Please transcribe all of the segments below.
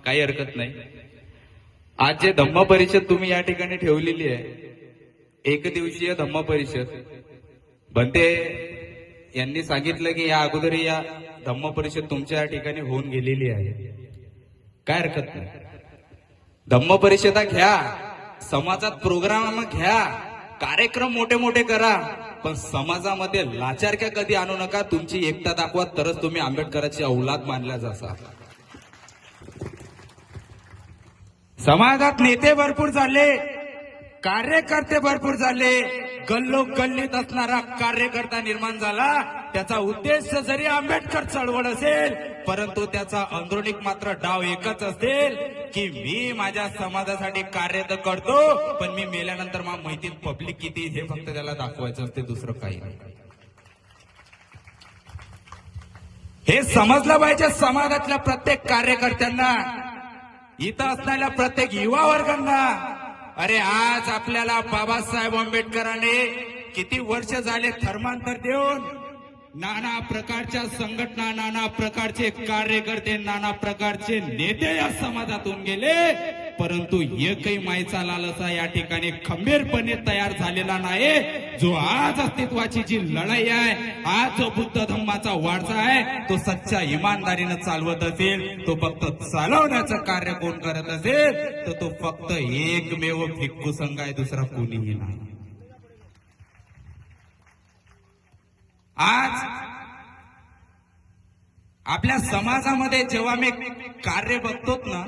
काही हरकत नाही. आज जे धम्म परिषद तुम्ही या ठिकाणी ठेवलेली आहे, एक दिवसीय धम्म परिषद, भंते यांनी सांगितलं की या अगोदर या धम्म परिषद तुमच्या या ठिकाणी होऊन गेलेली आहे. काय हरकत नाही. धम्म परिषदा घ्या, समाजात प्रोग्राम घ्या, कार्यक्रम मोठे मोठे करा, पण समाजामध्ये लाचारक्या कधी आणू नका. तुमची एकता दाखवा, तरच तुम्ही आंबेडकरांची औलाद मानल्या जाता. समाजात नेते भरपूर झाले, कार्यकर्ते भरपूर झाले, गल्लोगल्लीत असणारा कार्यकर्ता निर्माण झाला. त्याचा उद्देश जरी आंबेडकर चळवळ असेल, परंतु त्याचा अंदरोनिक मात्र डाव एकच असेल की मी माझ्या समाजासाठी कार्य तर करतो, पण मी मेल्यानंतर मला माहिती पब्लिक किती हे फक्त त्याला दाखवायचं असते, दुसरं काही नाही. हे समजलं पाहिजे समाजातल्या प्रत्येक कार्यकर्त्यांना, इथं असणाऱ्या प्रत्येक युवा वर्गांना. अरे आज आपल्याला बाबासाहेब आंबेडकरांनी किती वर्ष झाले धर्मांतर देऊन नाना प्रकारच्या संघटना, नाना प्रकारचे कार्यकर्ते, नाना प्रकारचे नेते या समाजातून गेले, परंतु एकही मायचा लालसा या ठिकाणी खंबीरपणे तयार झालेला नाही. जो आज अस्तित्वाची जी लढाई आहे, आज जो बुद्ध धम्माचा वारसा आहे, तो सच्चा इमानदारीनं चालवत असेल, तो फक्त चालवण्याचं कार्य कोण करत असेल, तर तो फक्त एकमेव भिक्खू संघ आहे, दुसरा कोणीही नाही. आज आपल्या समाजामध्ये जेव्हा मी कार्य बघतो ना,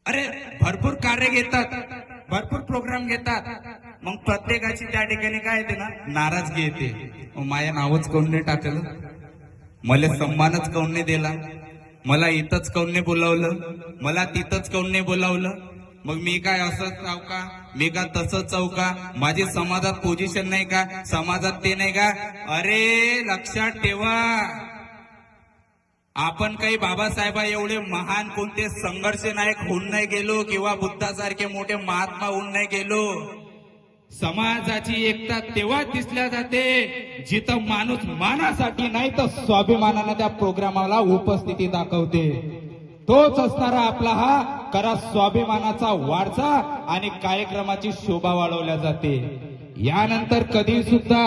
अरे भरपूर कार्य घेतात, भरपूर प्रोग्राम घेतात, मग प्रत्येकाची त्या ठिकाणी काय येते ना, नाराजगी येते. माझ्या नावच काऊन नाही टाकलं, मला सन्मानच काऊन नाही दिला, मला इथंच काऊन नाही बोलावलं, मला तिथंच काऊन नाही बोलावलं, मग मी काय असंच जाऊ का, मी का तसंच जाऊ का, माझी समाजात पोझिशन नाही का, समाजात ते नाही का. अरे लक्षात ठेवा, आपण काही बाबासाहेबा एवढे महान कोणते संघर्ष नायक होऊन नाही गेलो, किंवा बुद्धासारखे मोठे महात्मा होऊन नाही गेलो. समाजाची एकता तेव्हा दिसल्या जाते जिथं माणूस मानासाठी नाही तर स्वाभिमानाने त्या प्रोग्रामाला उपस्थिती दाखवते. तोच असणारा आपला हा खरा स्वाभिमानाचा वारसा आणि कार्यक्रमाची शोभा वाढवल्या जाते. यानंतर कधी सुद्धा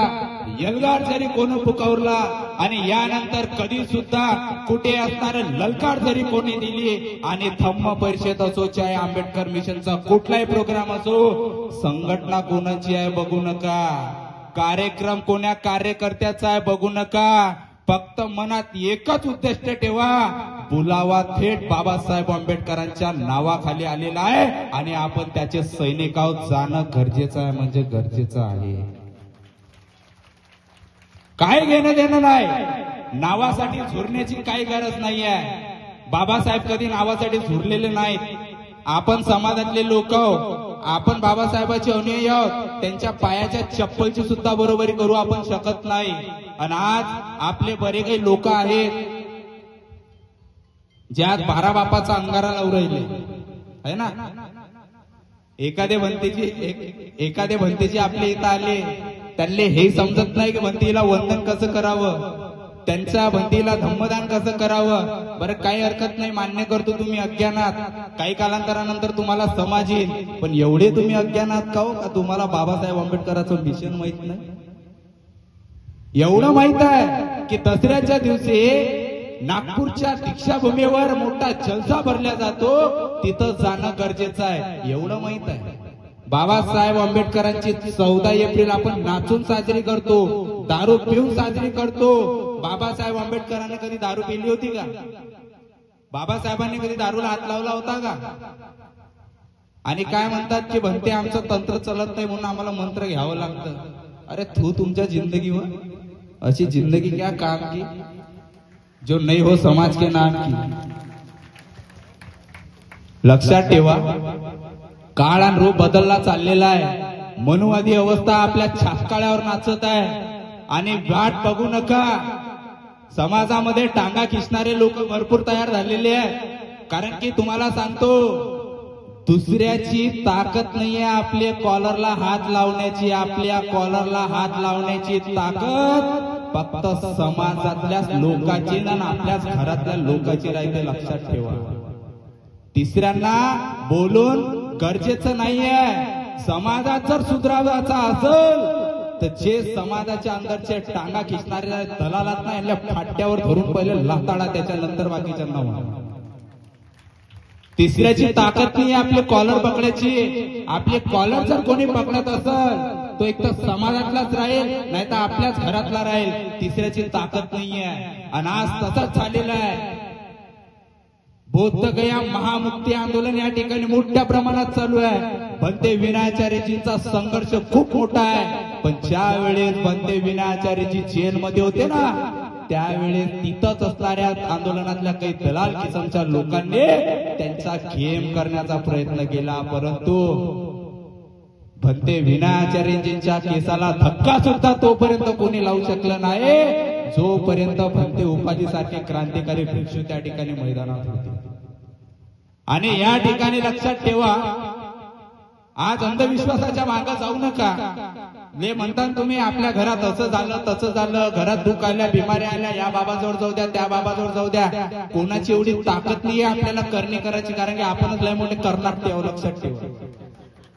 एल्गार जरी कोणी पुकारला आणि यानंतर कधी सुद्धा कुठे असणार ललकार जरी कोणी दिली, आणि धम्म परिषद असो, चाहे आंबेडकर मिशनचा कुठलाही प्रोग्राम असो, संघटना कोणाची आहे बघू नका, कार्यक्रम कोण्या कार्यकर्त्याचा आहे बघू नका, फक्त मनात एकच उद्देश ठेवा, बुलावा थेट बाबासाहेब आंबेडकरांच्या नावाखाली आलेला आहे आणि आपण त्याचे सैनिक आहोत. जाणं गरजेचं आहे, म्हणजे गरजेचं आहे. काय घेणं देणं नाही, नावासाठी झुरण्याची काही गरज नाहीये. बाबासाहेब कधी नावासाठी झुरलेले नाहीत. आपण समाजातले लोक आपण बाबासाहेबांचे अनुयायी आहोत, त्यांच्या पायाच्या चप्पलची सुद्धा बरोबरी करू आपण शकत नाही. आणि आज आपले बरे काही लोक आहेत ज्यात 12 बापाचा अंगारा लावून राहिले आहे ना. एखाद्या भंतेची आपल्या इथं आले, त्यांना हे समजत नाही की भंतीला वंदन कसं करावं, त्यांच्या भंतीला धम्मदान कसं करावं. बरं काही हरकत नाही, मान्य करतो तुम्ही अज्ञानात, काही कालांतरानंतर तुम्हाला समाज येईल, पण एवढे तुम्ही अज्ञानात का हो का तुम्हाला बाबासाहेब आंबेडकरांचं मिशन माहित नाही. एवढं माहित आहे की दसऱ्याच्या दिवशी नागपूरच्या दीक्षाभूमीवर मोठा जलसा भरला जातो, तिथं जाणं गरजेचं आहे. एवढं माहित आहे. बाबासाहेब आंबेडकरांची 14 एप्रिल आपण नाचून साजरी करतो, दारू पिऊन साजरी करतो. बाबासाहेब आंबेडकरांनी कधी दारू पिली होती का? बाबासाहेबांनी कधी दारूला हात लावला होता का? आणि काय म्हणतात की भंते आमचं तंत्र चलत नाही म्हणून आम्हाला मंत्र घ्यावं लागतं. अरे तुमच्या जिंदगीवर अशी जिंदगी क्या काम की जो नहीं हो समाज के नाम की. लक्षात ठेवा, काळ आणि रूप बदलला चाललेला आहे. मनुवादी अवस्था आपल्या छापकाळ्यावर नाचत आहे आणि वाट बघू नका. समाजामध्ये टांगा खिचणारे लोक भरपूर तयार झालेले आहेत. कारण की तुम्हाला सांगतो, दुसऱ्याची ताकद नाहीये आपल्या कॉलरला हात लावण्याची, आपल्या कॉलरला हात लावण्याची ताकद फक्त समाजातल्या लोकांची ना आपल्याच घरातल्या लोकांची राहते, लक्षात ठेवा. तिसऱ्यांना बोलून गरजेचं नाहीये. समाजात जर सुधारायचा असेल तर जे समाजाच्या अंदरचे टांगा खिचणारे दलालात ना यांना फाट्यावर धरून पहिले लाताडा, त्याच्यानंतर बाकीच्यांना म्हणा. तिसऱ्याची ताकद नाही आपले कॉलर पकडायची. आपले कॉलर जर कोणी पकडत असेल तो एक तर समाजातलाच राहील, नाही तर आपल्याच घरातला राहील. तिसऱ्याची ताकद नाहीये. आणि आज तसंच झालेलं आहे. बौद्धगया महामुक्ती आंदोलन या ठिकाणी मोठ्या प्रमाणात चालू आहे. भंते विनाचार्यजींचा संघर्ष खूप मोठा आहे. पण ज्या वेळेस भंते विनाचार्यजी जेलमध्ये होते ना, त्यावेळेस तिथंच असणाऱ्या आंदोलनातल्या काही दलाल किसमच्या लोकांनी त्यांचा गेम करण्याचा प्रयत्न केला. परंतु भंते विनाचार्यजींच्या केसाला धक्का सुद्धा तोपर्यंत कोणी लावू शकलं नाही, जोपर्यंत भंते उपाधीसारखे क्रांतिकारी भिक्षू त्या ठिकाणी मैदानात होते. आणि या ठिकाणी लक्षात ठेवा, आज अंधविश्वासाच्या मागे जाऊ नका. जे म्हणतात तुम्ही आपल्या घरात असं झालं तसं झालं, घरात दुःख आल्या, बिमारी आल्या, या बाबाजवळ जाऊ द्या, त्या बाबाजवळ जाऊ द्या. कोणाची एवढी ताकद नाहीये आपल्याला करणी करायची, कारण की आपणच लय मोठे करणार. ठेवा, लक्षात ठेवा.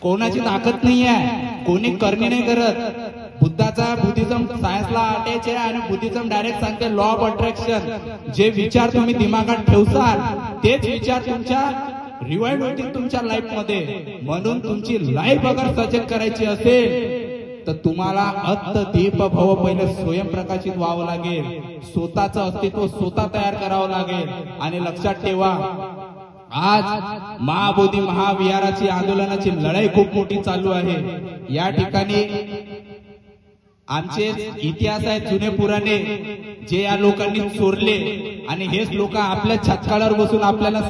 कोणाची ताकद नाहीये, कोणी करणी नाही करत. बुद्धिझम सायन्सला अटॅच आहे आणि बुद्धिझम डायरेक्ट सांगते लॉ ऑफ अट्रॅक्शन. जे विचार तुम्ही दिमागात ठेवसाल तेच विचार तुमच्या रिवाइंड होतील तुमच्या लाईफ मध्ये. म्हणून तुमची लाईफ अगर सचेत करायची असेल तर तुम्हाला दीप भव पहिले स्वयंप्रकाशित व्हावं लागेल. स्वतःचं अस्तित्व स्वतः तयार करावं लागेल. आणि लक्षात ठेवा, आज महाबोधी महाविहाराची आंदोलनाची लढाई खूप मोठी चालू आहे. या ठिकाणी आमचे इतिहास आहेत जुने पुराणे, जे या लोकांनी चोरले आणि हेच लोक आपल्या छातकाळावर बसून आपल्याला